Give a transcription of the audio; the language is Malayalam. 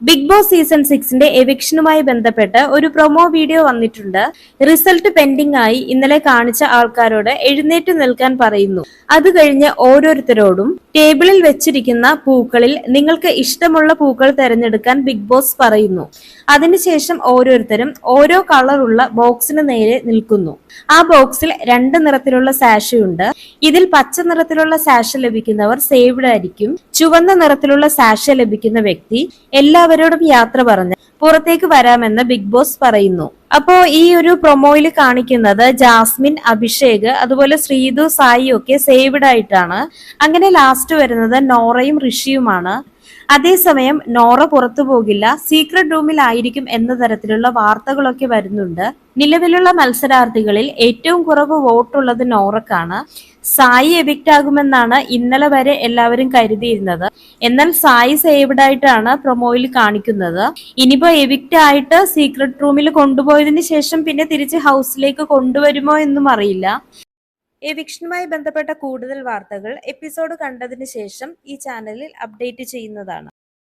ബിഗ് ബോസ് സീസൺ 6ന്റെ എവിക്ഷനുമായി ബന്ധപ്പെട്ട് ഒരു പ്രൊമോ വീഡിയോ വന്നിട്ടുണ്ട്. റിസൾട്ട് പെൻഡിംഗ് ആയി ഇന്നലെ കാണിച്ച ആൾക്കാരോട് എഴുന്നേറ്റ് നിൽക്കാൻ പറയുന്നു. അത് കഴിഞ്ഞ് ഓരോരുത്തരോടും ടേബിളിൽ വെച്ചിരിക്കുന്ന പൂക്കളിൽ നിങ്ങൾക്ക് ഇഷ്ടമുള്ള പൂക്കൾ തിരഞ്ഞെടുക്കാൻ ബിഗ് ബോസ് പറയുന്നു. അതിനുശേഷം ഓരോരുത്തരും ഓരോ കളറുള്ള ബോക്സിന് നേരെ നിൽക്കുന്നു. ആ ബോക്സിൽ 2 നിറത്തിലുള്ള സാഷയുണ്ട്. ഇതിൽ പച്ച നിറത്തിലുള്ള സാഷ ലഭിക്കുന്നവർ സേവ്ഡ് ആയിരിക്കും. ചുവന്ന നിറത്തിലുള്ള സാഷ ലഭിക്കുന്ന വ്യക്തി എല്ലാവരോടും യാത്ര പറഞ്ഞ് പുറത്തേക്ക് വരാമെന്ന് ബിഗ് ബോസ് പറയുന്നു. അപ്പോ ഈ ഒരു പ്രൊമോയിൽ കാണിക്കുന്നത് ജാസ്മിൻ, അഭിഷേക്, അതുപോലെ ശ്രീതു, സായി ഒക്കെ സേവ്ഡ് ആയിട്ടാണ്. അങ്ങനെ ലാസ്റ്റ് വരുന്നത് നോറയും ഋഷിയുമാണ്. അതേസമയം നോറ പുറത്തു പോകില്ല, സീക്രട്ട് റൂമിലായിരിക്കും എന്ന തരത്തിലുള്ള വാർത്തകളൊക്കെ വരുന്നുണ്ട്. നിലവിലുള്ള മത്സരാർത്ഥികളിൽ ഏറ്റവും കുറവ് വോട്ടുള്ളത് നോറക്കാണ്. സായി എവിക്റ്റ് ആകുമെന്നാണ് ഇന്നലെ വരെ എല്ലാവരും കരുതിയിരുന്നത്. എന്നാൽ സായി സേവ്ഡ് ആയിട്ടാണ് പ്രൊമോയിൽ കാണിക്കുന്നത്. ഇനിയിപ്പോ എവിക്റ്റ് ആയിട്ട് സീക്രട്ട് റൂമിൽ കൊണ്ടുപോയതിനു ശേഷം പിന്നെ തിരിച്ച് ഹൗസിലേക്ക് കൊണ്ടുവരുമോ എന്നും അറിയില്ല. എവിക്ഷനുമായി ബന്ധപ്പെട്ട കൂടുതൽ വാർത്തകൾ എപ്പിസോഡ് കണ്ടതിന് ശേഷം ഈ ചാനലിൽ അപ്ഡേറ്റ് ചെയ്യുന്നതാണ്.